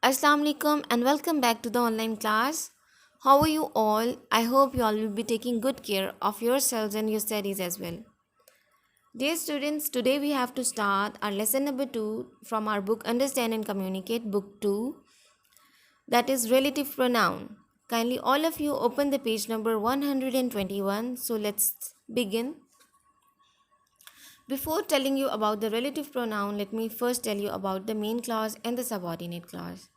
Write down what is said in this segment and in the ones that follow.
Assalamu alaikum and welcome back to the online class. How are you all? I hope you all will be taking good care of yourselves and your studies as well. Dear students, today we have to start our lesson number 2 from our book Understand and Communicate, book 2, that is relative pronoun. Kindly all of you open the page number 121. So let's begin. Before telling you about the relative pronoun, let me first tell you about the main clause and the subordinate clause.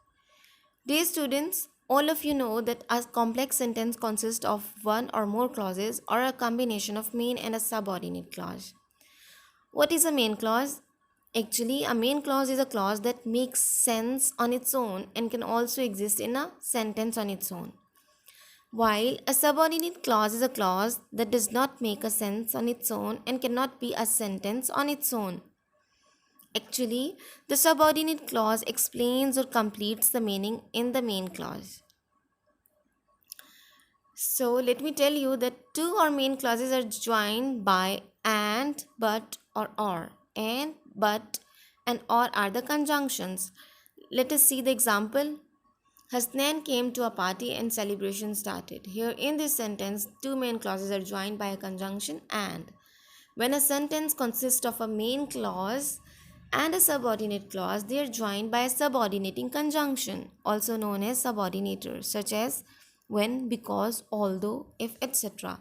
Dear students, all of you know that a complex sentence consists of one or more clauses or a combination of main and a subordinate clause. What is a main clause? Actually, a main clause is a clause that makes sense on its own and can also exist in a sentence on its own. While a subordinate clause is a clause that does not make a sense on its own and cannot be a sentence on its own. Actually, the subordinate clause explains or completes the meaning in the main clause. So let me tell you that two or main clauses are joined by and, but, or. And, but, and or are the conjunctions. Let us see the example. Hasnan came to a party and celebration started. Here in this sentence, two main clauses are joined by a conjunction and. When a sentence consists of a main clause and a subordinate clause, they are joined by a subordinating conjunction, also known as subordinator, such as when, because, although, if, etc.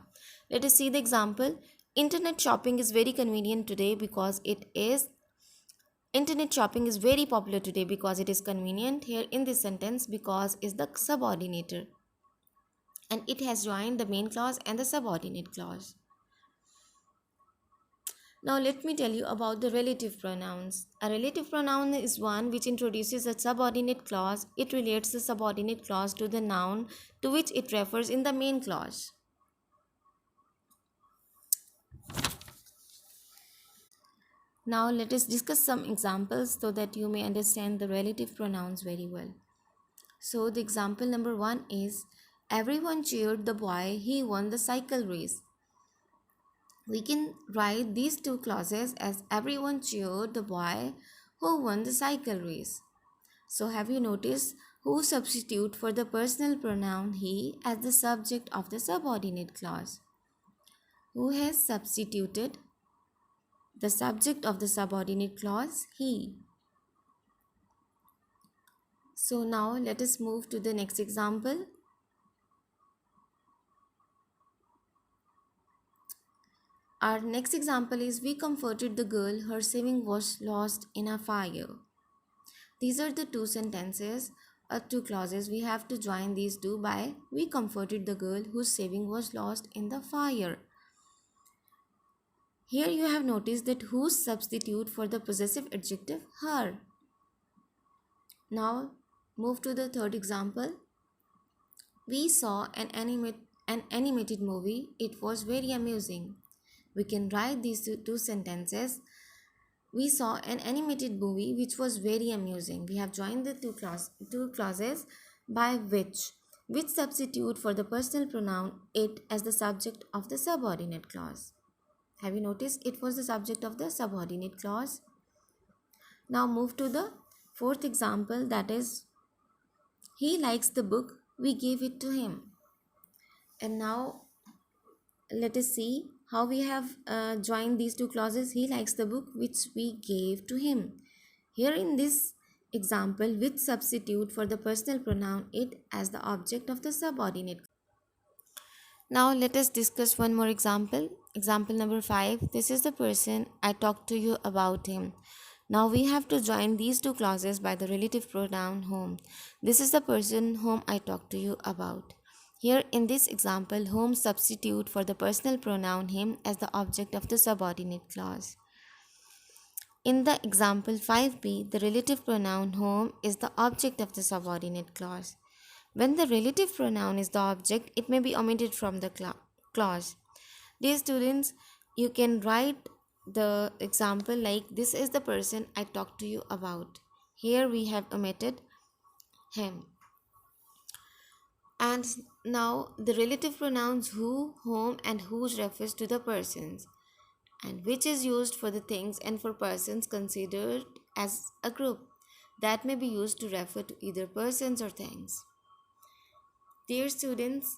Let us see the example. Internet shopping is very convenient today because it is Internet shopping is very popular today because it is convenient. Here in this sentence, because is the subordinator and it has joined the main clause and the subordinate clause. Now let me tell you about the relative pronouns. A relative pronoun is one which introduces a subordinate clause. It relates the subordinate clause to the noun to which it refers in the main clause. Now let us discuss some examples so that you may understand the relative pronouns very well. So the example number 1 is everyone cheered the boy, he won the cycle race. We can write these two clauses as everyone cheered the boy who won the cycle race. So have you noticed who substitute for the personal pronoun he as the subject of the subordinate clause? Who has substituted the subject of the subordinate clause he? So now let us move to the next example. Our next example is we comforted the girl, her saving was lost in a fire. These are the two sentences or two clauses. We have to join these two by we comforted the girl whose saving was lost in the fire. Here you have noticed that whose substitute for the possessive adjective her. Now move to the third example. We saw an animated movie. It was very amusing. We can write these two sentences. We saw an animated movie which was very amusing. We have joined the two clauses by which substitute for the personal pronoun it as the subject of the subordinate clause. Have you noticed it was the subject of the subordinate clause? Now move to the fourth example, that is he likes the book, we gave it to him. And now let us see how we have joined these two clauses. He likes the book which we gave to him. Here in this example, which substitute for the personal pronoun it as the object of the subordinate. Now let us discuss one more example. Example number 5. This is the person I talked to you about him. Now we have to join these two clauses by the relative pronoun whom. This is the person whom I talked to you about. Here in this example, whom substitute for the personal pronoun him as the object of the subordinate clause. In the example 5b, the relative pronoun whom is the object of the subordinate clause. When the relative pronoun is the object, it may be omitted from the clause. Dear students, you can write the example like this is the person I talked to you about. Here we have omitted him. And now the relative pronouns who, whom and whose refers to the persons and which is used for the things and for persons considered as a group. that may be used to refer to either persons or things. Dear students,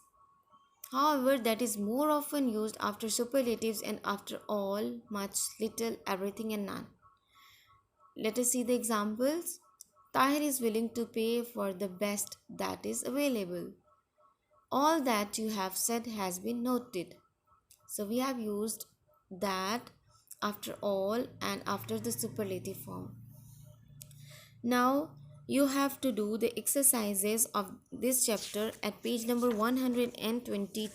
however, that is more often used after superlatives and after all, much, little, everything, and none. Let us see the examples. Tahir is willing to pay for the best that is available. All that you have said has been noted. So we have used that after all and after the superlative form. Now you have to do the exercises of this chapter at page number 122.